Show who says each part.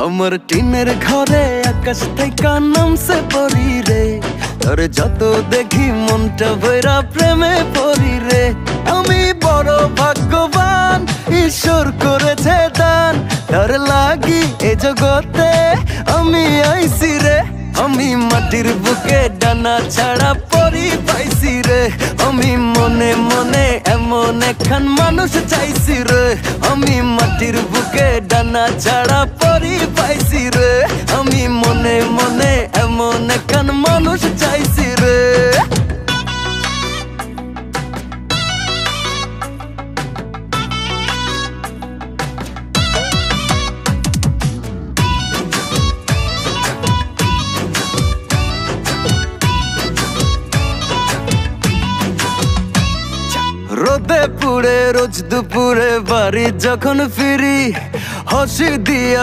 Speaker 1: আমার টিনের ঘরে আকাশ থেকে নামছে পরি রে, তোর যত দেখি মনটা ভৈরা প্রেমে পরি রে। আমি বড় ভাগ্যবান, ঈশ্বর করেছে দান, তোর লাগি এ জগতে আমি আইছি রে। আমি মাটির বুকে ডানা ছাড়া পরি পাইছি রে, আমি মনে মনে এমন একখান মানুষ চাইছি রে। আমি মাটির বুকে ডানা ছাড়া পরি পাইছি রে, আমি মনে মনে এমন একখান মানুষ চাইছি রে। রোদে পুড়ে রোজ দুপুরে বাড়ি যখন ফিরি, হাসি দিয়া